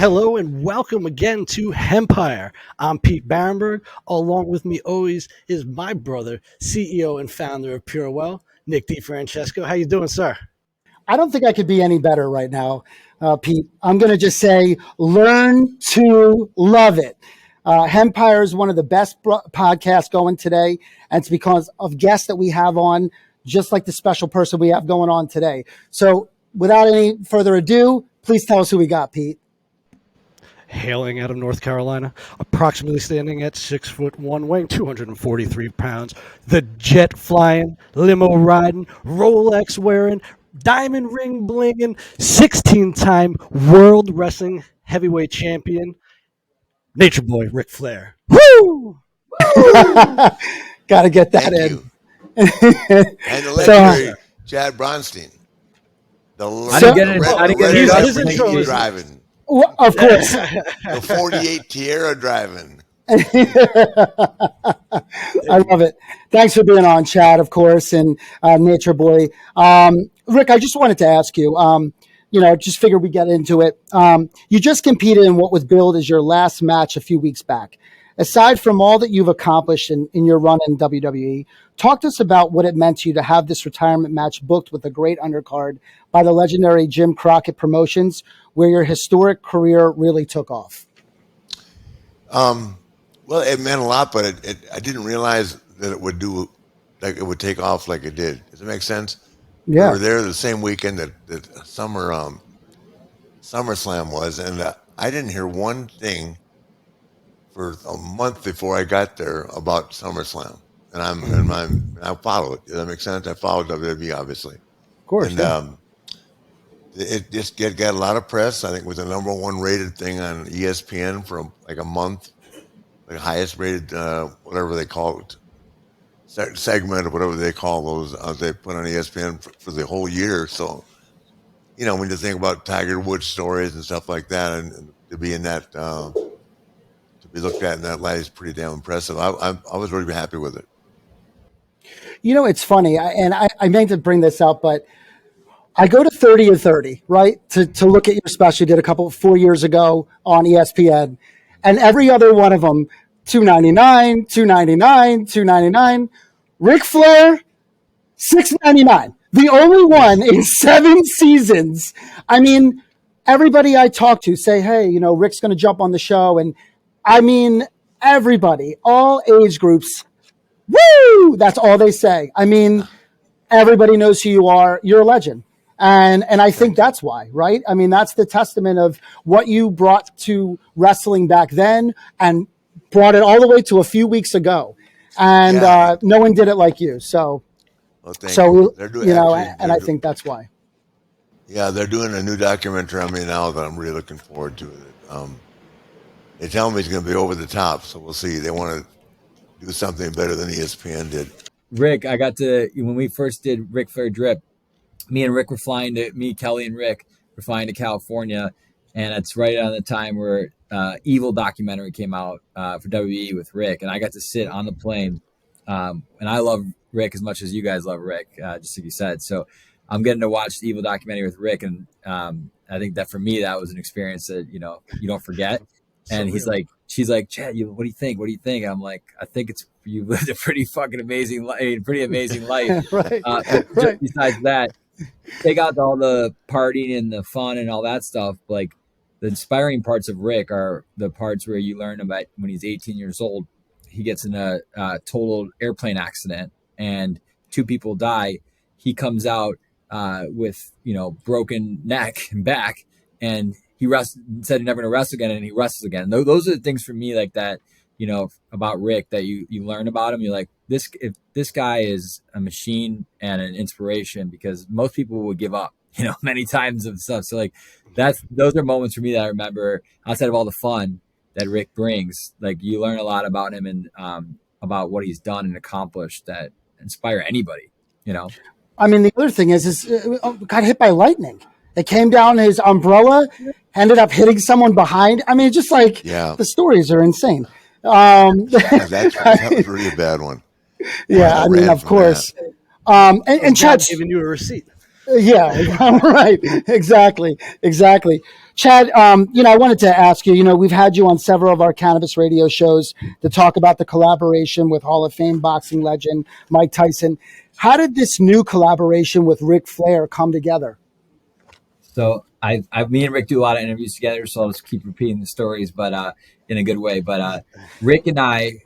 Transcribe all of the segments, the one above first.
Hello and welcome again to Hempire. I'm Pete Bahrenburg. Along with me always is my brother, CEO and founder of Purwell, Nick DiFrancesco. How you doing, sir? I don't think I could be any better right now, Pete. I'm going to just say, learn to love it. Hempire is one of the best podcasts going today, and it's because of guests that we have on, just like the special person we have going on today. So without any further ado, please tell us who we got, Pete. Hailing out of North Carolina, approximately standing at 6'1", weighing 243 pounds, the jet flying, limo riding, Rolex wearing, diamond ring blinging, 16-time World Wrestling Heavyweight Champion, Nature Boy Ric Flair. Woo! Got to get that Thank in. You. And the legendary Chad Bronstein. I didn't get his intro was driving. Well, of course. The 48 Tierra driving. I love it. Thanks for being on, Chad, of course, and Nature Boy. Rick, I just wanted to ask you, just figured we get into it. You just competed in what was billed as your last match a few weeks back. Aside from all that you've accomplished in your run in WWE, talk to us about what it meant to you to have this retirement match booked with a great undercard by the legendary Jim Crockett Promotions, where your historic career really took off. Well, it meant a lot, but I didn't realize that it would would take off like it did. Does it make sense? Yeah. We were there the same weekend that SummerSlam was, and I didn't hear one thing for a month before I got there about SummerSlam, and I follow it. Does that make sense? I follow WWE, obviously, of course. And it just got a lot of press. I think it was the number one rated thing on ESPN for like a month, the highest rated whatever they call it, segment or whatever they call those they put on ESPN for the whole year. So, when you think about Tiger Woods stories and stuff like that, and to be in that. To be looked at in that light is pretty damn impressive. I was really happy with it. It's funny, I meant to bring this up, but I go to 30 and 30, right, to look at your special you did 4 years ago on ESPN, and every other one of them, $2.99, $2.99, $2.99. Ric Flair, $6.99. The only one in 7 seasons. I mean, everybody I talk to say, hey, Rick's going to jump on the show, and I mean, everybody, all age groups, woo! That's all they say. I mean, everybody knows who you are. You're a legend. And I think that's why, right? I mean, that's the testament of what you brought to wrestling back then and brought it all the way to a few weeks ago. And no one did it like you. So, thank you. And I think that's why. Yeah, they're doing a new documentary on me now that I'm really looking forward to. They tell me it's going to be over the top, so we'll see. They want to do something better than ESPN did. Rick, when we first did Ric Flair Drip, me, Kelly and Rick were flying to California, and it's right on the time where Evil documentary came out for WWE with Rick, and I got to sit on the plane, and I love Rick as much as you guys love Rick, just like you said. So I'm getting to watch the Evil documentary with Rick, and I think that for me, that was an experience that, you don't forget. And she's like, Chad, what do you think? What do you think? I'm like, I think you lived a pretty fucking amazing life, Right. Right. Besides that, take out all the partying and the fun and all that stuff. Like the inspiring parts of Rick are the parts where you learn about when he's 18 years old, he gets in a total airplane accident and 2 people die. He comes out with, broken neck and back, and he said he's never going to wrestle again, and he wrestles again. Those are the things for me like that, about Rick that you learn about him. You're like, this guy is a machine and an inspiration, because most people would give up, many times of stuff. So like those are moments for me that I remember outside of all the fun that Rick brings. Like you learn a lot about him and about what he's done and accomplished that inspire anybody, I mean, the other thing is got hit by lightning. It came down his umbrella, ended up hitting someone behind. I mean, just like the stories are insane. That was really a bad one. Yeah, I mean, of course. And Chad's giving you a receipt. Yeah, right. Exactly. Chad, I wanted to ask you, we've had you on several of our cannabis radio shows to talk about the collaboration with Hall of Fame boxing legend Mike Tyson. How did this new collaboration with Ric Flair come together? So me and Rick do a lot of interviews together, so I'll just keep repeating the stories, but in a good way. But Rick and I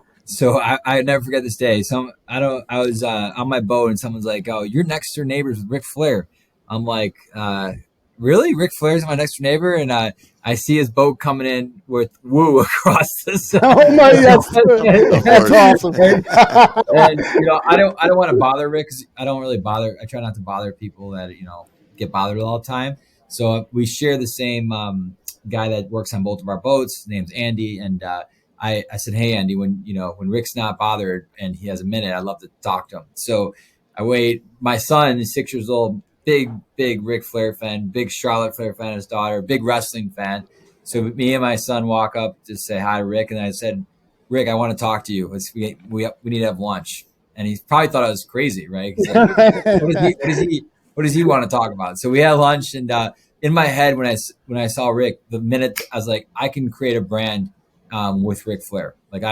never forget this day. I was on my boat and someone's like, "Oh, you're next door neighbors with Ric Flair." I'm like, "Really? Ric Flair's my next door neighbor?" And I see his boat coming in with Woo across the side. Oh my, that's awesome. And I don't want to bother Rick, 'cause I don't really bother. I try not to bother people that get bothered all the time. So we share the same guy that works on both of our boats. His name's Andy, and I said, "Hey, Andy, when Rick's not bothered and he has a minute, I'd love to talk to him." So I wait. My son is 6 years old, big Ric Flair fan, big Charlotte Flair fan, his daughter, big wrestling fan. So me and my son walk up to say hi to Rick, and I said, "Rick, I want to talk to you. We need to have lunch." And he probably thought I was crazy, right? What does he want to talk about? So we had lunch, and in my head, when I saw Rick, the minute I was like, I can create a brand with Ric Flair. Like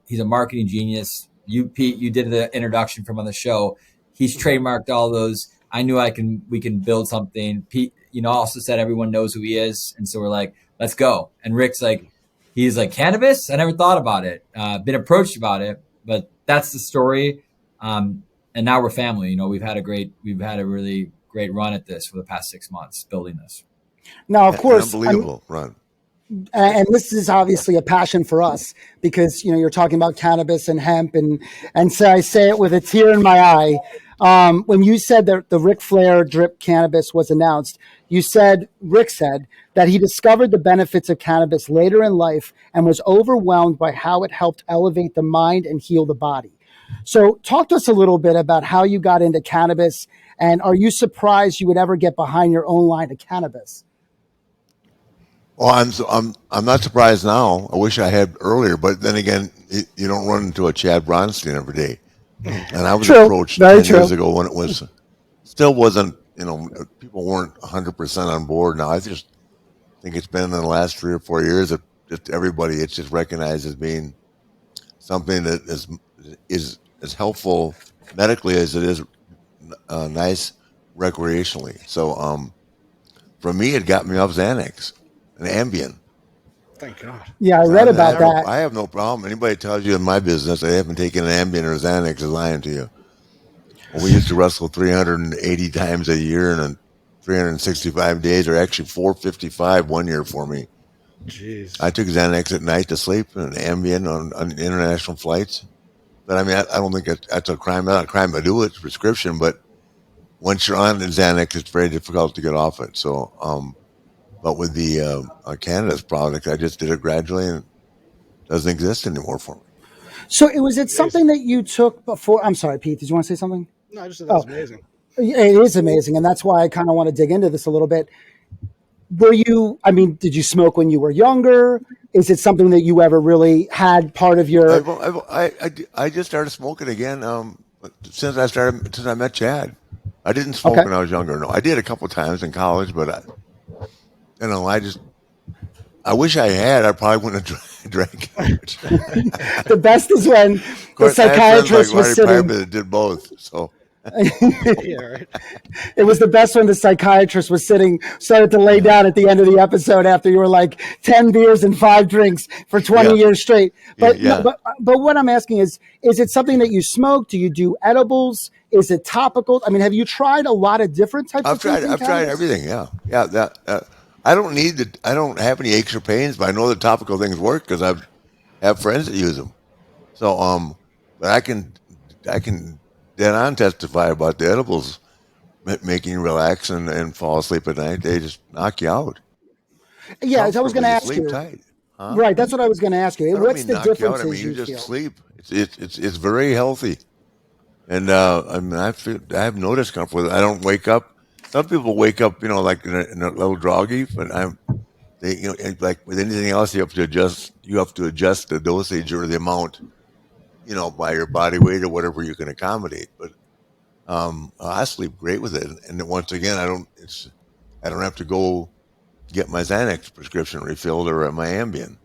he's a marketing genius. Pete, you did the introduction from on the show. He's trademarked all those. I knew we can build something. Pete, also said everyone knows who he is, and so we're like, let's go. And Rick's like, he's like, cannabis? I never thought about it. Been approached about it, but that's the story. And now we're family. We've had a really great run at this for the past 6 months building this. Now, of course, unbelievable run. And this is obviously a passion for us because you're talking about cannabis and hemp, and so I say it with a tear in my eye. When you said that the Ric Flair drip cannabis was announced, Rick said that he discovered the benefits of cannabis later in life and was overwhelmed by how it helped elevate the mind and heal the body. So talk to us a little bit about how you got into cannabis, and are you surprised you would ever get behind your own line of cannabis? Well, I'm not surprised now. I wish I had earlier, but then again, you don't run into a Chad Bronstein every day. And I was approached 10 years ago when it still wasn't, people weren't 100% on board. Now I just think it's been in the last 3 or 4 years that just everybody, it's just recognized as being something that is as helpful medically as it is nice recreationally. So for me, it got me off Xanax and Ambien. Thank God. Yeah, I read about that. I have no problem. Anybody tells you in my business they haven't taken an Ambien or Xanax is lying to you. Well, we used to wrestle 380 times a year and 365 days, or actually 455 1 year for me. Jeez. I took Xanax at night to sleep and Ambien on international flights. But I mean, I don't think that's a crime. Not a crime to do it. It's a prescription, but once you're on Xanax, it's very difficult to get off it. So, but with the cannabis product, I just did it gradually, and it doesn't exist anymore for me. So was it something that you took before? I'm sorry, Pete. Did you want to say something? No, I just said that was amazing. It is amazing, and that's why I kind of want to dig into this a little bit. Did you smoke when you were younger? Is it something that you ever really had part of your? I just started smoking again since I met Chad. I didn't smoke when I was younger. No, I did a couple of times in college, but I wish I had. I probably wouldn't have drank much. The best is when the psychiatrist was sitting. That did both. So. Yeah, right. It was the best when the psychiatrist was started to lay down at the end of the episode after you were like 10 beers and 5 drinks for 20 years straight. But what I'm asking is it something that you smoke? Do you do edibles? Is it topical? I mean, have you tried a lot of different types of things? I've tried everything. Yeah. I don't have any aches or pains, but I know the topical things work because I have friends that use them. So, but I can dead on testify about the edibles making you relax and fall asleep at night. They just knock you out. Yeah, I was going to ask you. Tight. Huh? Right, that's what I was going to ask you. What's the difference? You just sleep. It's very healthy, and I have no discomfort with it. I don't wake up. Some people wake up, like in a little groggy, but like with anything else, you have to adjust the dosage or the amount, by your body weight or whatever you can accommodate. But I sleep great with it, and once again, I don't have to go get my Xanax prescription refilled or my Ambien.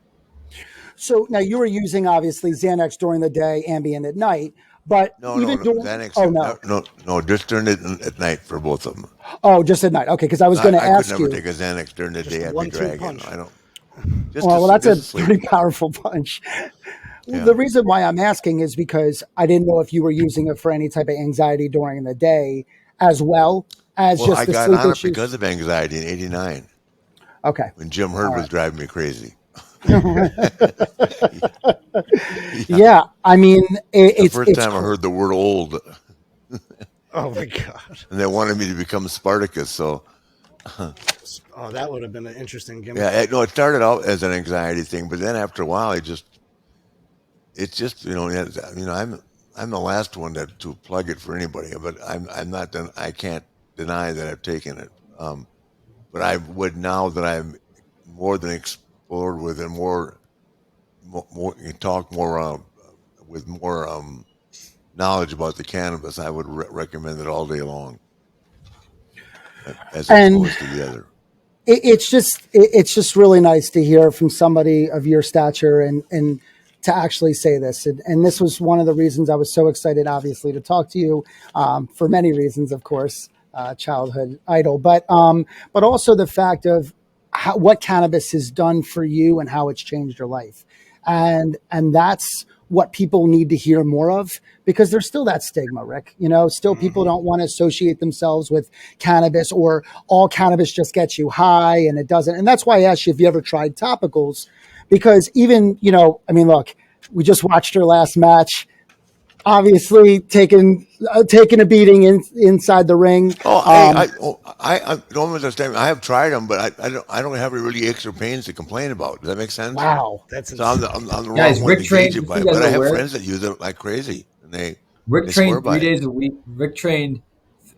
So now you were using obviously Xanax during the day, Ambien at night, but No, even during Xanax. oh no, no, just during it at night for both of them. oh just at night. Okay, because I was going to I could ask never you. take a Xanax during the day. I'd be 1-2 dragging. punch. I don't. Well, that's a sleep. pretty powerful punch. Yeah. The reason why I'm asking is because I didn't know if you were using it for any type of anxiety during the day as well as Well, just I the got sleep on it issues. because of anxiety in '89 Okay. when Jim Hurd was driving me crazy. Yeah, I mean, The first time I heard the word "old," Oh my God. and they wanted me to become Spartacus. So, Oh, that would have been an interesting gimmick. yeah, it started out as an anxiety thing, but then after a while, it's just I'm the last one to plug it for anybody, but I'm not done. I can't deny that I've taken it. But I would, now that I'm more than explored with and more talk more with more knowledge about the cannabis, I would recommend it all day long, as opposed to the other. it's just really nice to hear from somebody of your stature and to actually say this. And this was one of the reasons I was so excited, obviously, to talk to you, for many reasons, of course, childhood idol, but also the fact of what cannabis has done for you and how it's changed your life. And that's what people need to hear more of, because there's still that stigma, Rick. Still people don't want to associate themselves with cannabis, or all cannabis just gets you high, and it doesn't. And that's why I asked you if you ever tried topicals, because even, I mean, look, we just watched her last match, obviously taking a beating inside the ring. I don't understand. I have tried them, but I don't have really aches or pains to complain about. Does that make sense? Wow. That's So I'm the wrong Guys, one Rick to trained- gauge it by. you guys But I have aware- friends that use it like crazy, and Rick they swear trained by 3 it. days a week. Rick trained.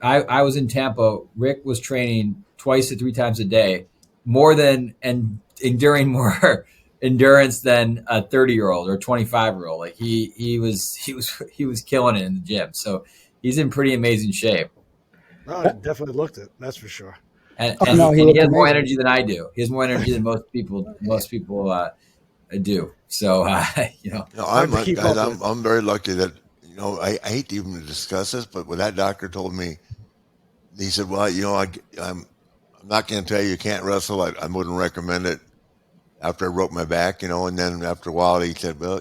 I was in Tampa. Rick was training 2 to 3 times a day, more than and enduring more endurance than a 30-year-old or 25-year-old. Like he was killing it in the gym. So he's in pretty amazing shape. No, it definitely looked it. That's for sure. And, Oh, and, no, he and he looked has more amazing. energy than I do. He has more energy than most people do. So No, Hard to keep up with. I'm very lucky that I hate to even discuss this, but when that doctor told me, he said, "Well, I'm not going to tell you can't wrestle. I wouldn't recommend it." After I broke my back, and then after a while, he said, "Well,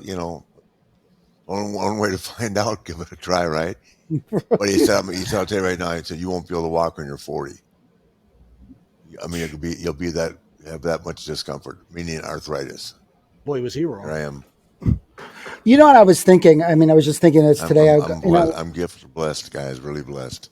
one way to find out, give it a try, right?" But he said, "I'll tell you right now," he said, "you won't be able to walk when you're 40. I mean, you'll have that much discomfort, meaning arthritis." Boy, was he Here wrong. I am. You know what I was thinking? I mean, I was just thinking this today. I'm gifted, blessed, guys, really blessed.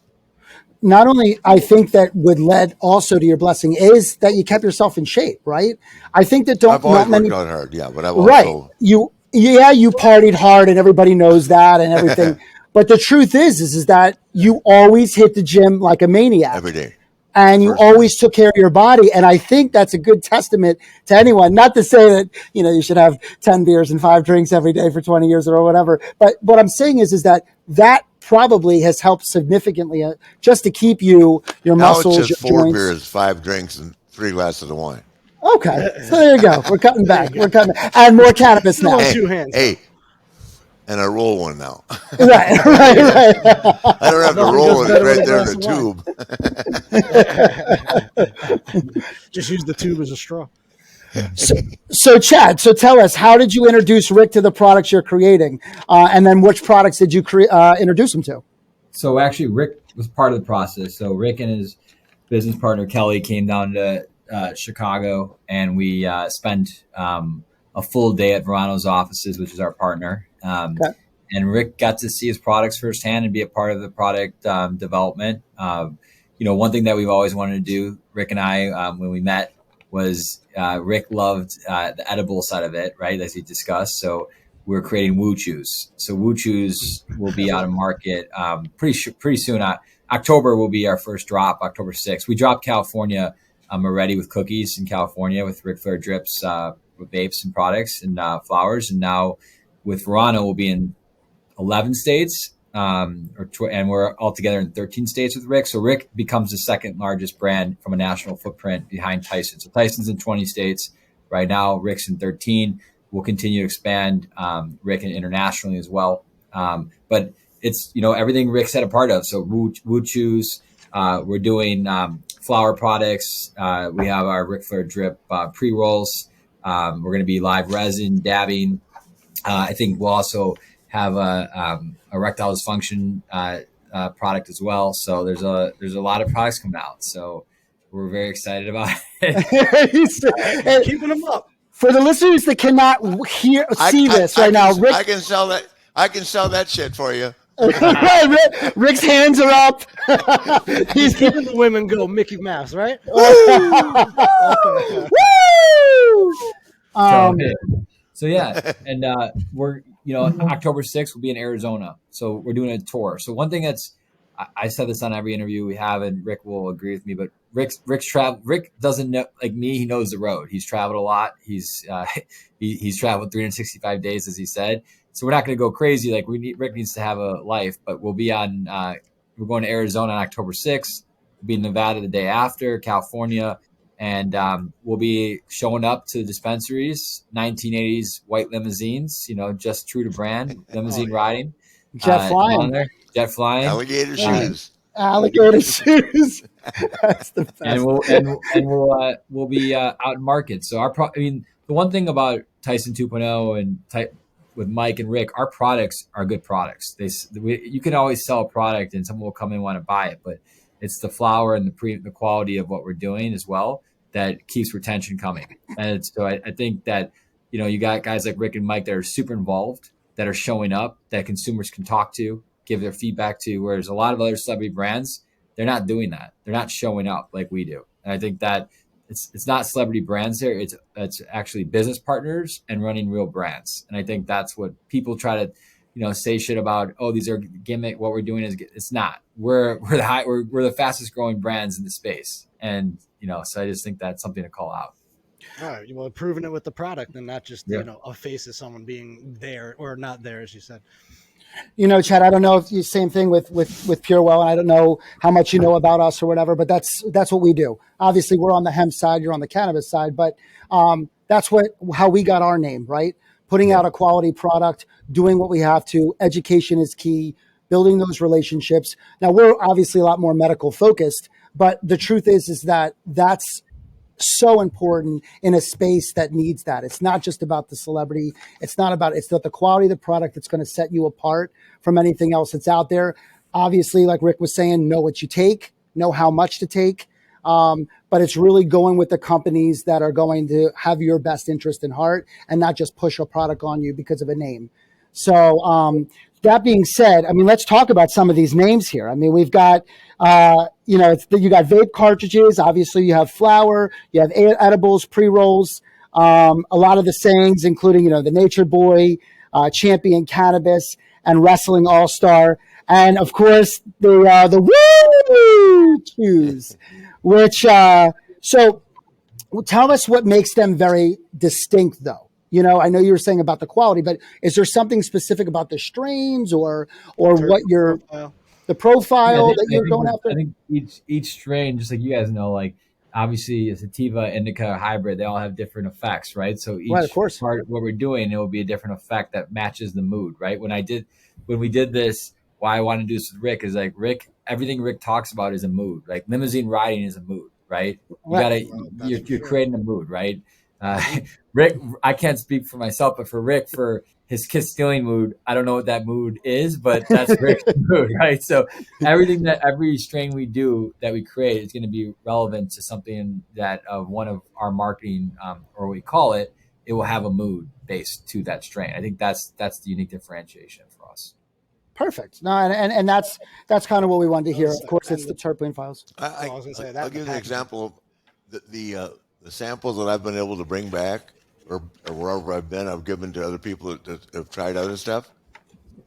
Not only, I think that would led also to your blessing is that you kept yourself in shape, right? I think that I've always worked out hard, yeah, but I've right. also You partied hard, and everybody knows that and everything. But the truth is that you always hit the gym like a maniac every day. and you always took care of your body. And I think that's a good testament to anyone. Not to say that, you should have 10 beers and 5 drinks every day for 20 years or whatever. But what I'm saying is that probably has helped significantly just to keep your Now muscles, it's your just 4 joints. beers, 5 drinks, and 3 glasses of wine. Okay. So there you go. We're cutting back. And more cannabis now. Hey. 2 hands. Hey, and I roll one now. Right. I don't have to Nothing roll goes it better right with a there in glass the of tube. Just use the tube as a straw. So Chad, tell us, how did you introduce Rick to the products you're creating? And then which products did you introduce him to? So actually, Rick was part of the process. So Rick and his business partner Kelly came down to Chicago, and we spent a full day at Verano's offices, which is our partner. Okay. And Rick got to see his products firsthand and be a part of the product development. One thing that we've always wanted to do, Rick and I, when we met, was Rick loved the edible side of it, right, as he discussed. So we're creating Woo Chews. So Woo Chews will be out of market pretty soon. October will be our first drop, October 6th. We dropped California already with cookies in California with Ric Flair drips, with vapes and products and flowers. And now with Verano, we'll be in 11 states. and we're all together in 13 states with Rick. So Rick becomes the second largest brand from a national footprint behind Tyson. So Tyson's in 20 states right now. Rick's in 13. We'll continue to expand Rick internationally as well. But it's, everything Rick's had a part of. So Woo Chews, we're doing flower products. We have our Ric Flair drip pre-rolls. We're going to be live resin, dabbing. I think we'll also have a erectile dysfunction product as well. So there's a lot of products coming out. So we're very excited about it. Keeping them up. For the listeners that cannot see this right now, Rick, I can sell that. I can sell that shit for you. Rick's hands are up. He's keeping the women go Mickey Mouse, right? So yeah, and we're October 6th we'll be in Arizona, so we're doing a tour. So one thing I said this on every interview we have, and Rick will agree with me, but Rick doesn't know, like me, he knows the road. He's traveled a lot. He's traveled 365 days, as he said. So we're not going to go crazy. Like Rick needs to have a life, but we'll be on. We're going to Arizona on October 6th. We'll be in Nevada the day after, California, and we'll be showing up to dispensaries, 1980s white limousines. Just true to brand, limousine riding, jet flying, alligator shoes. Alligator shoes. That's the best. And we'll be out in market. So the one thing about Tyson 2.0 and with Mike and Rick, our products are good products. You can always sell a product and someone will come in and want to buy it, but it's the flower and the quality of what we're doing as well that keeps retention coming. And so I think that, you got guys like Rick and Mike that are super involved, that are showing up, that consumers can talk to, give their feedback to, whereas a lot of other celebrity brands, they're not doing that. They're not showing up like we do. And I think that it's not celebrity brands there. It's actually business partners and running real brands. And I think that's what people try to, say shit about. Oh, these are gimmick. What we're doing it's not. We're the fastest growing brands in the space. And, so I just think that's something to call out. All right. Well, proving it with the product and not just, a face of someone being there or not there, as you said. Chad, I don't know if you same thing with Purwell, and I don't know how much you know about us or whatever, but that's what we do. Obviously, we're on the hemp side, you're on the cannabis side, but that's how we got our name, right? Putting out a quality product, doing what we have to. Education is key, building those relationships. Now, we're obviously a lot more medical focused, but the truth is that that's so important in a space that needs that. It's not just about the celebrity. It's not the quality of the product that's going to set you apart from anything else that's out there. Obviously, like Rick was saying, know what you take, know how much to take. But it's really going with the companies that are going to have your best interest in heart and not just push a product on you because of a name. So, that being said, let's talk about some of these names here. We've got, you got vape cartridges. Obviously, you have flower, you have edibles, pre-rolls, a lot of the sayings, including, the Nature Boy, Champion Cannabis, and Wrestling All-Star. And, of course, the Woo Chews, which, so tell us what makes them very distinct, though. I know you were saying about the quality, but is there something specific about the strains or what the profile that you're going after? I think each strain, just like you guys know, like obviously a sativa, indica, hybrid, they all have different effects, right? So each of course. part of what we're doing, it will be a different effect that matches the mood, right? When we did this, why I want to do this with Rick is like everything Rick talks about is a mood. Like limousine riding is a mood, right? You're creating a mood, right? Rick, I can't speak for myself, but for Rick, for his kiss stealing mood, I don't know what that mood is, but that's Rick's mood, right? So every strain we do that we create is going to be relevant to something that one of our marketing, or we call it will have a mood based to that strain. I think that's the unique differentiation for us. Perfect. No, and that's kind of what we wanted to hear. Of course, it's the terpene files. I'll give you an example of the samples that I've been able to bring back or wherever I've been, I've given to other people that have tried other stuff,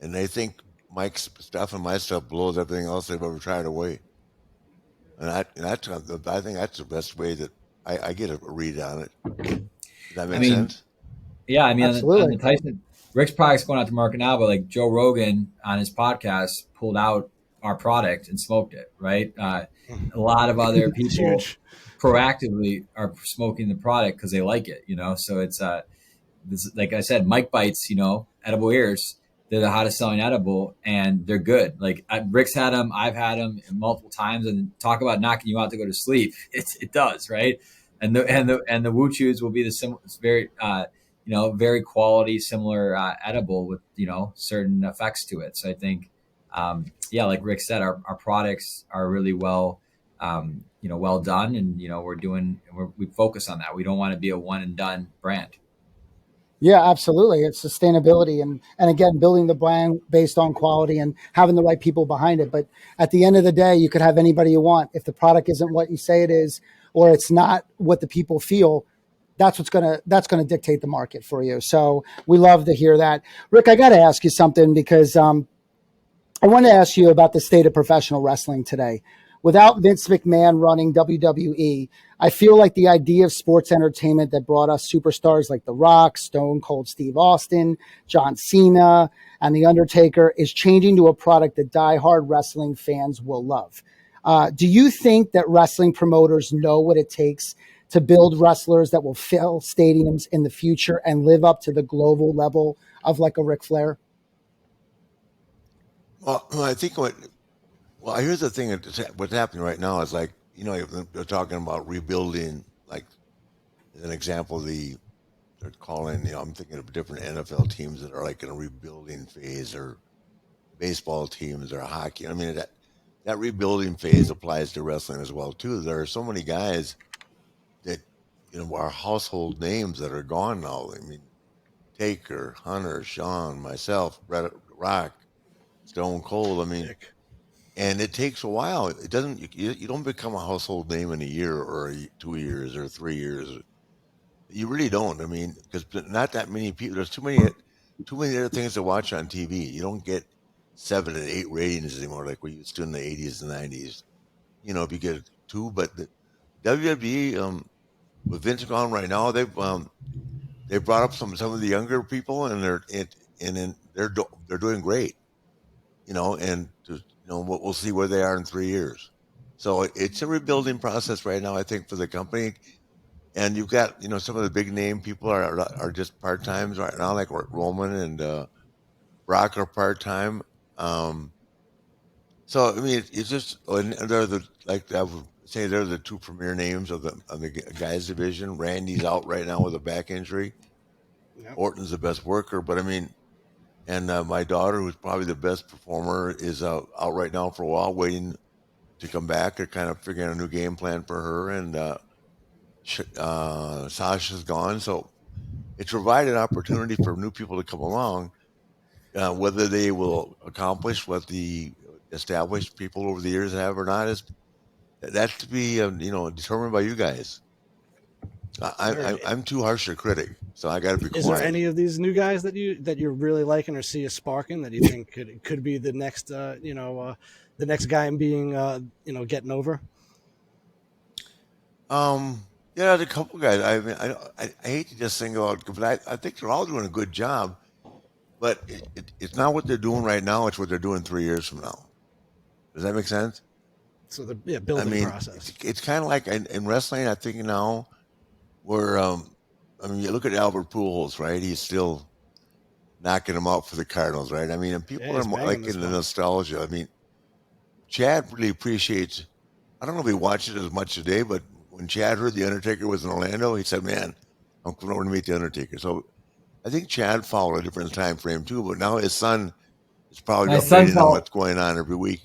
and they think Mike's stuff and my stuff blows everything else they've ever tried away. And I think that's the best way that I get a read on it. Does that make sense? Yeah, Absolutely. on the Tyson, Rick's product's going out to market now, but like Joe Rogan on his podcast pulled out our product and smoked it, right? A lot of other It's people huge. proactively are smoking the product because they like it, So it's this, like I said, Mike Bites, edible ears. They're the hottest selling edible, and they're good. Like Rick's had them, I've had them multiple times, and talk about knocking you out to go to sleep. It does, right? And the Wu Chews will be it's very very quality, similar edible with certain effects to it. So I think, like Rick said, our products are really well well done, and we focus on that. We don't want to be a one and done brand. Yeah, absolutely. It's sustainability and again, building the brand based on quality and having the right people behind it. But at the end of the day, you could have anybody you want. If the product isn't what you say it is, or it's not what the people feel, that's gonna dictate the market for you. So we love to hear that. Rick, I got to ask you something because I want to ask you about the state of professional wrestling today. Without Vince McMahon running WWE, I feel like the idea of sports entertainment that brought us superstars like The Rock, Stone Cold Steve Austin, John Cena, and The Undertaker is changing to a product that diehard wrestling fans will love. Do you think that wrestling promoters know what it takes to build wrestlers that will fill stadiums in the future and live up to the global level of like a Ric Flair? Well, I think here's the thing. What's happening right now is like, they're talking about rebuilding, like, as an example, they're calling, I'm thinking of different NFL teams that are like in a rebuilding phase, or baseball teams or hockey. I mean, that rebuilding phase applies to wrestling as well, too. There are so many guys that, are household names that are gone now. I mean, Taker, Hunter, Sean, myself, Brett, Rock, Stone Cold. I mean, and it takes a while. It doesn't. You don't become a household name in a year or 2 years or 3 years. You really don't. I mean, because not that many people. There's too many other things to watch on TV. You don't get 7 and 8 ratings anymore like we used to in the 80s and 90s. If you get 2, but the WWE with Vince gone right now, they brought up some of the younger people, and they're doing great. And we'll see where they are in 3 years. So it's a rebuilding process right now, I think, for the company. And you've got, some of the big name people are just part times right now, like Roman and Brock are part time. So I mean, it's just, and they're I would say they're the 2 premier names of the guys division. Randy's out right now with a back injury. Yep. Orton's the best worker, but I mean. And my daughter, who's probably the best performer, is out right now for a while, waiting to come back. They're kind of figuring out a new game plan for her. And Sasha's gone. So it's provided an opportunity for new people to come along. Whether they will accomplish what the established people over the years have or not, that's to be determined by you guys. I'm too harsh a critic, so I got to be quiet. Is there any of these new guys that you're really liking or see a spark in that you think could be the next the next guy in being getting over? There's a couple guys. I mean, I hate to just single out, but I think they're all doing a good job. But it's not what they're doing right now; it's what they're doing 3 years from now. Does that make sense? So the building process. It's kind of like in wrestling. I think now. Where, you look at Albert Pujols, right? He's still knocking them out for the Cardinals, right? I mean, and people are more like in the nostalgia. I mean, Chad really appreciates. I don't know if he watched it as much today, but when Chad heard the Undertaker was in Orlando, he said, "Man, I'm coming over to meet the Undertaker." So I think Chad followed a different time frame too. But now his son is probably updating on what's going on every week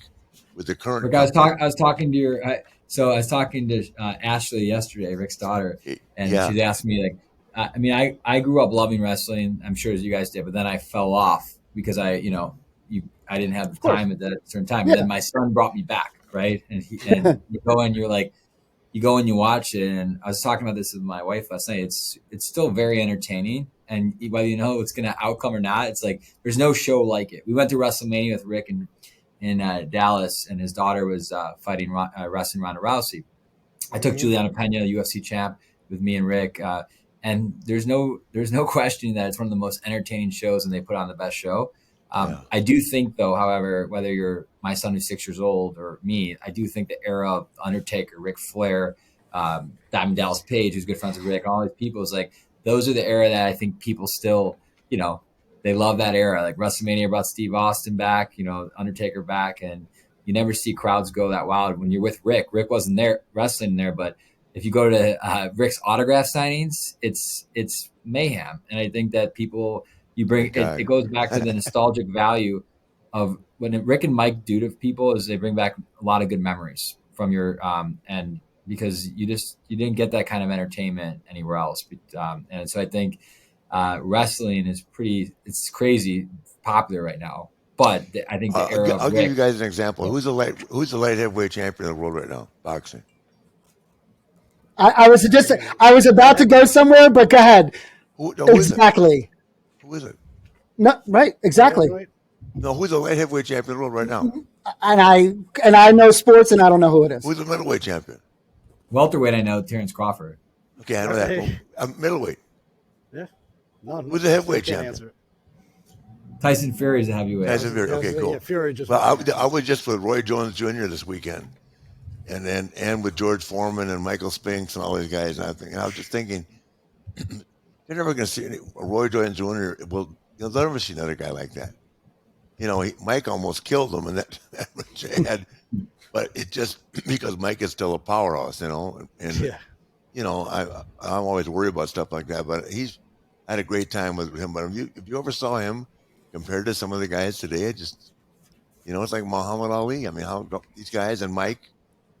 with the current. I was talking to Ashley yesterday, Rick's daughter, and she's asked me I grew up loving wrestling. I'm sure as you guys did, but then I fell off because I didn't have the time at that certain time. Yeah. And then my son brought me back, right? And you go and you go and you watch it. And I was talking about this with my wife last night. It's still very entertaining, and whether it's going to outcome or not, it's like there's no show like it. We went to WrestleMania with Rick in Dallas, and his daughter was wrestling Ronda Rousey. I took Juliana Pena, the UFC champ, with me and Rick. and there's no question that it's one of the most entertaining shows, and they put on the best show. I do think, though, however, whether you're my son who's 6 years old or me, I do think the era of Undertaker, Ric Flair, Diamond Dallas Page, who's good friends with Rick, all these people, is like, those are the era that I think people still, they love that era. Like WrestleMania brought Steve Austin back, Undertaker back, and you never see crowds go that wild when you're with Rick. Rick wasn't there wrestling there, but if you go to Rick's autograph signings, it's mayhem. And I think that people, it goes back to the nostalgic value of when Rick and Mike do to people is they bring back a lot of good memories from your and because you didn't get that kind of entertainment anywhere else. And so I think wrestling is it's crazy popular right now. But I think the era I'll give you guys an example. Who's the light heavyweight champion of the world right now? Boxing. I was about to go somewhere, but go ahead. Who Exactly. Who is it? No, right. Exactly. Yeah, right. No, who's the light heavyweight champion of the world right now? And I know sports, and I don't know who it is. Who's the middleweight champion? Welterweight, I know Terrence Crawford. Okay, I know that. Middleweight. Yeah. No, Who's the heavyweight can't champion? answer it. Tyson Fury is a heavyweight. Tyson Fury. Okay, cool. Yeah, Fury just. Well, I was just with Roy Jones Jr. this weekend, and with George Foreman and Michael Spinks and all these guys. And I was just thinking, you're never going to see Roy Jones Jr. Well, you'll never see another guy like that. Mike almost killed him, and that was sad. But it just because Mike is still a powerhouse, and Yeah. I'm always worried about stuff like that. But I had a great time with him. But if you ever saw him compared to some of the guys today, it just it's like Muhammad Ali. I mean, how these guys and Mike,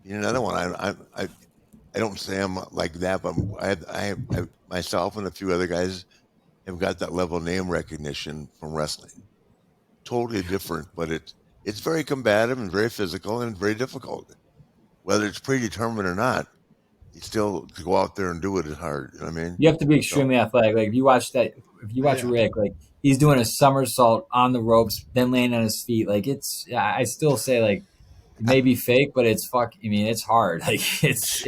another one. I don't say I'm like that, but I myself and a few other guys have got that level of name recognition from wrestling. Totally different, but it's very combative and very physical and very difficult. Whether it's predetermined or not, still to go out there and do it is hard. You know what I mean? You have to be extremely athletic. Like if you watch Rick, like he's doing a somersault on the ropes, then landing on his feet. Like I still say like it may be fake, but it's it's hard. Like it's.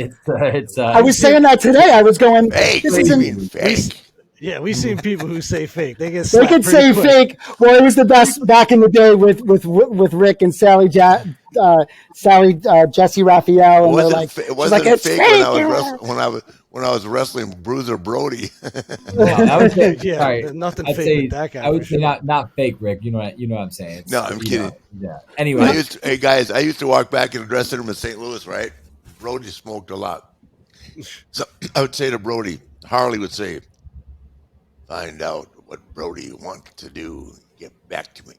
I was saying that today. I was going. Fake. This What do you isn't. mean fake? Yeah, we've seen people who say fake. They They could say fake. Well, it was the best back in the day with Rick and Sally Jesse Raphael, and they're like, It wasn't it's fake fake. when I was wrestling Bruiser Brody. I would say, Yeah, sorry, there's nothing I'd fake say, with that guy. I would for say sure. not fake, Rick. You know what I'm saying. No, I'm kidding. Yeah. Anyway, Hey guys, I used to walk back in the dressing room in St. Louis, right? Brody smoked a lot. So I would say to Brody, Harley would say, find out what Brody wants to do, get back to me.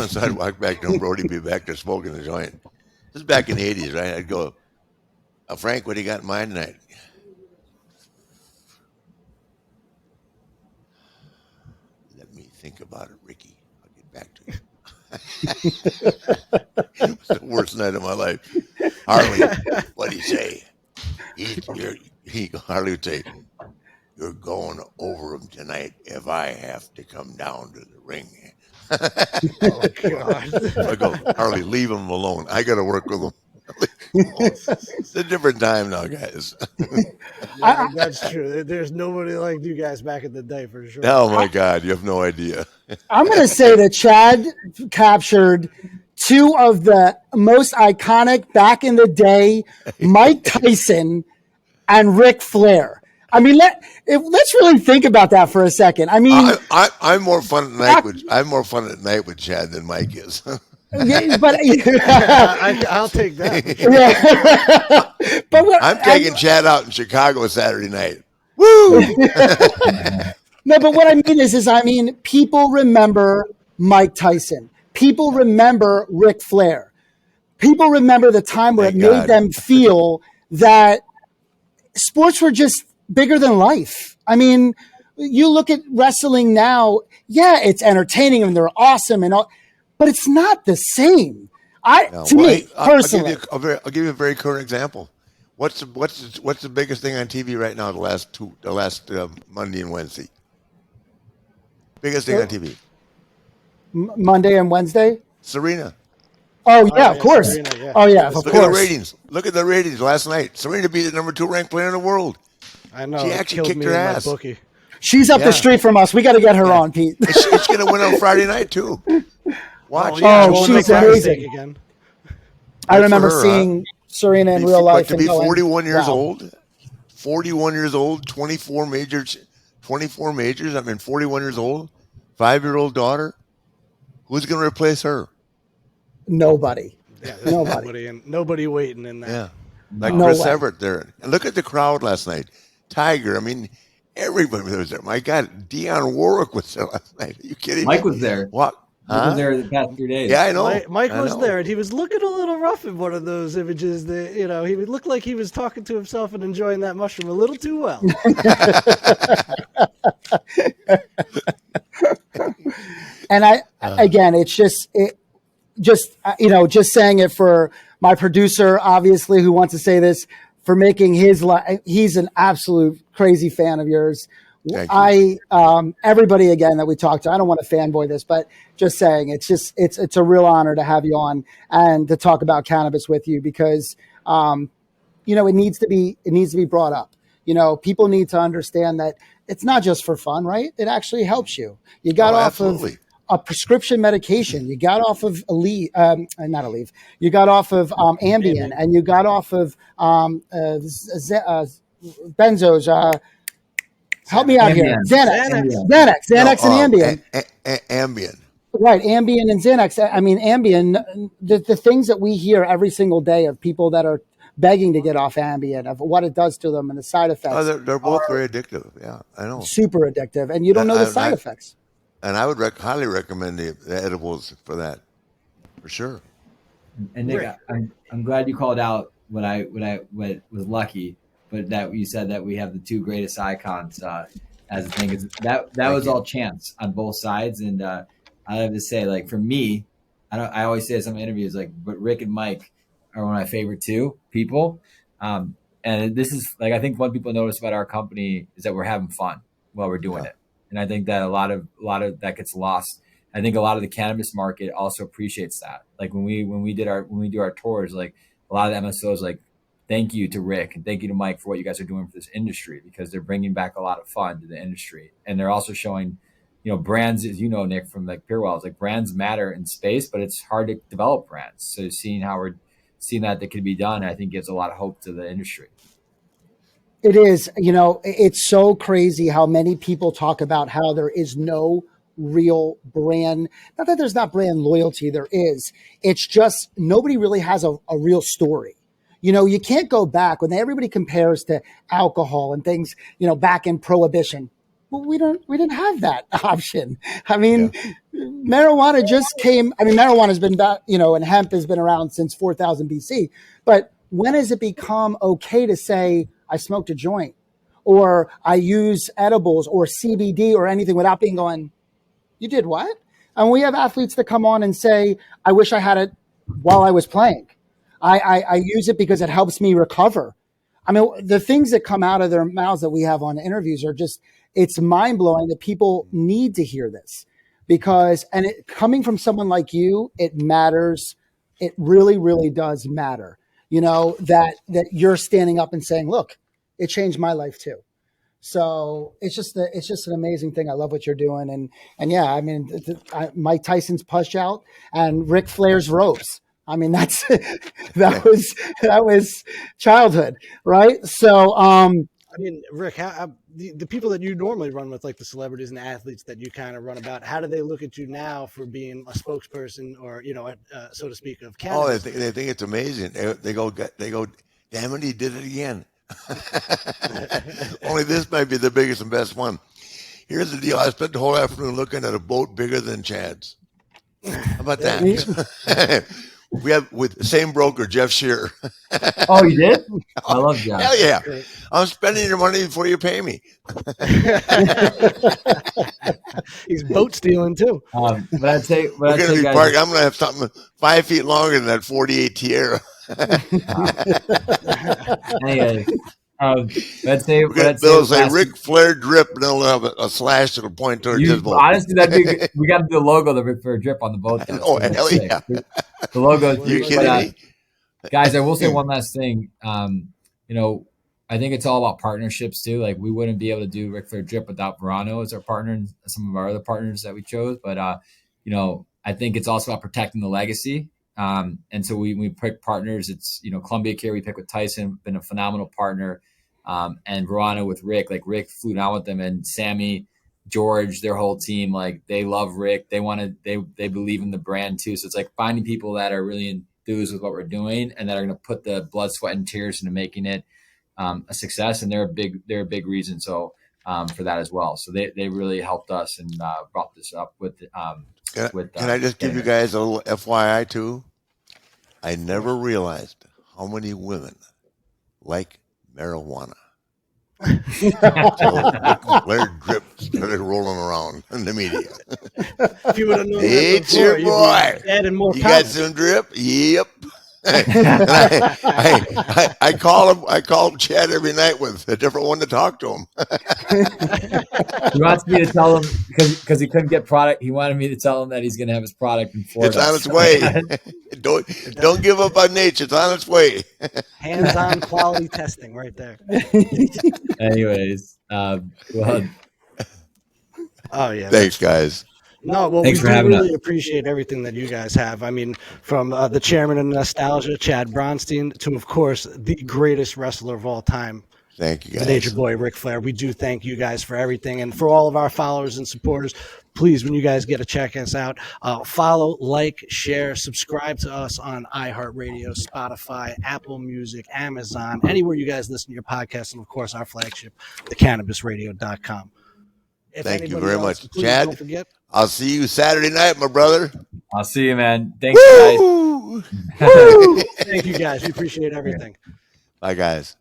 So I'd walk back to him, Brody would be back there smoking a joint. This is back in the 80s, right? I'd go, Frank, what do you got in mind tonight? Let me think about it, Ricky. I'll get back to you. It was the worst night of my life. Harley, what do you say? Harley would say, you're going over him tonight if I have to come down to the ring. Oh, God. I go, Harley, leave him alone. I got to work with him. It's a different time now, guys. Yeah, that's true. There's nobody like you guys back in the day for sure. Oh, my God. You have no idea. I'm going to say that Chad captured two of the most iconic back in the day, Mike Tyson and Ric Flair. I mean, let's really think about that for a second. I mean, I'm more fun at night with Chad than Mike is. yeah, but I'll take that. yeah. But I'm taking Chad out in Chicago Saturday night. Woo! No, but what I mean is people remember Mike Tyson. People remember Ric Flair. People remember the time where Thank it made God. them feel that sports were just bigger than life. I mean, you look at wrestling now, yeah, it's entertaining and they're awesome and all, but it's not the same. Personally, I'll give you a very current example. What's the biggest thing on TV right now? The last Monday and Wednesday. Biggest thing on TV. Monday and Wednesday. Serena. Oh yeah, of course. Serena, yeah. Oh yeah, of Look course. at the ratings. Look at the ratings last night. Serena beat the number 2 ranked player in the world. I know. She It actually killed kicked me her in my ass. bookie. She's up Yeah. the street from us. We got to get her on, Pete. It's going to win on Friday night too. Watch. Oh, yeah. Oh, going she's to Fire amazing. Steak again. I Good for remember her, seeing Serena in real But life to and be going, 41 years wow. old, 41 years old, 24 majors. I mean, 41 years old, 5-year-old daughter. Who's going to replace her? Nobody. Yeah, there's Nobody. nobody waiting in that. Yeah, like No Chris way. Everett there. And look at the crowd last night. Tiger. I mean, everybody was there. My God, Dionne Warwick was there last night. Are you kidding Mike me? was there. What? Mike Huh? was there the past 3 days. Yeah, I know. Mike I was know. there, and he was looking a little rough in one of those images. That he would look like he was talking to himself and enjoying that mushroom a little too well. And again, it's just saying it for my producer, obviously, who wants to say this, for making he's an absolute crazy fan of yours. Thank you. Everybody again that we talked to, I don't want to fanboy this, but just saying it's a real honor to have you on and to talk about cannabis with you, because it needs to be brought up. People need to understand that it's not just for fun, right? It actually helps you. You got off absolutely. of a prescription medication. You got off of You got off of Ambien, and you got off of benzos. Help me out here. Xanax and Ambien. Ambien. Right, Ambien and Xanax. I mean, Ambien, the things that we hear every single day of people that are begging to get off Ambien, of what it does to them and the side effects. Oh, they're both very addictive. Yeah, I know. Super addictive, and you don't know the side effects. And I would highly recommend the edibles for that, for sure. And Nick, I'm glad you called out what was lucky, but that you said that we have the two greatest icons as a thing. Is that was all chance on both sides, and I have to say, like, for me, I always say in some interviews, like, but Rick and Mike are one of my favorite two people, and this is, like, I think what people notice about our company is that we're having fun while we're doing it, and I think that a lot of that gets lost. I think a lot of the cannabis market also appreciates that. Like when we do our tours, like a lot of the MSOs, like, thank you to Rick and thank you to Mike for what you guys are doing for this industry, because they're bringing back a lot of fun to the industry, and they're also showing, brands, as you know, Nick, from like Purwell, like, brands matter in space, but it's hard to develop brands. So seeing how we're seeing that could be done, I think gives a lot of hope to the industry. It is, it's so crazy how many people talk about how there is no real brand. Not that there's not brand loyalty, there is. It's just nobody really has a real story. You can't go back when everybody compares to alcohol and things, back in Prohibition. Well, we didn't have that option. I mean, marijuana just came. I mean, marijuana's been back, and hemp has been around since 4000 BC. But when has it become okay to say, I smoked a joint, or I use edibles or CBD or anything without being going, you did what? And we have athletes that come on and say, I wish I had it while I was playing. I use it because it helps me recover. I mean, the things that come out of their mouths that we have on interviews are just, it's mind blowing that people need to hear this, because, and it coming from someone like you, it matters. It really, really does matter. That you're standing up and saying, look, it changed my life too. So it's just an amazing thing. I love what you're doing. And yeah, I mean, Mike Tyson's push out and Ric Flair's ropes. I mean, that was childhood, right? So, I mean, Rick, the people that you normally run with, like the celebrities and the athletes that you kind of run about, how do they look at you now for being a spokesperson or, so to speak, of cannabis? Oh, they think it's amazing. They go, damn it, he did it again. Only this might be the biggest and best one. Here's the deal. I spent the whole afternoon looking at a boat bigger than Chad's. How about that? We have with the same broker, Jeff Shearer. Oh, you did? I love Jeff. Hell yeah. I'm spending your money before you pay me. He's boat stealing too. But I'd say, we're going to be parked. I'm going to have something 5 feet longer than that 48 Tierra. Anyway, let's say they'll say Ric Flair drip, and they'll have a slash that'll point towards his boat. Honestly, we got to do the logo of the Ric Flair drip on the boat. Though, oh, hell yeah! The logo. You kidding me? Guys, I will say one last thing. I think it's all about partnerships too. Like we wouldn't be able to do Ric Flair Drip without Verano as our partner and some of our other partners that we chose. But I think it's also about protecting the legacy. And so we pick partners. It's Columbia Care we pick with Tyson, been a phenomenal partner, and Verano with Rick. Like Rick flew down with them, and Sammy, George, their whole team. Like they love Rick. They believe in the brand too. So it's like finding people that are really enthused with what we're doing and that are going to put the blood, sweat, and tears into making it a success, and they're a big reason for that as well. So they really helped us and brought this up with. Can I just give you guys a little FYI too? I never realized how many women like marijuana. So Ric Flair Drip started rolling around in the media. If you would have known Hey, that it's your before, boy. adding more You got some drip? Yep. I call him Chad every night with a different one to talk to him. He wants me to tell him because he couldn't get product. He wanted me to tell him that he's going to have his product in Florida. It's on its way. Don't give up on nature. It's on its way. hands-on quality testing right there. Anyways, well, Oh yeah. Thanks, guys. No, well, Thanks we for do having really us. appreciate everything that you guys have. I mean, from the chairman of Nostalgia, Chad Bronstein, to, of course, the greatest wrestler of all time, Thank you, the guys. Nature Boy, Ric Flair. We do thank you guys for everything. And for all of our followers and supporters, please, when you guys get to check us out, follow, like, share, subscribe to us on iHeartRadio, Spotify, Apple Music, Amazon, anywhere you guys listen to your podcast, and, of course, our flagship, thecannabisradio.com. Thank you anybody very else, much. please Chad, don't forget. I'll see you Saturday night, my brother. I'll see you, man. Thanks, guys. Woo! Woo! Thank you, guys. We appreciate everything. Bye, guys.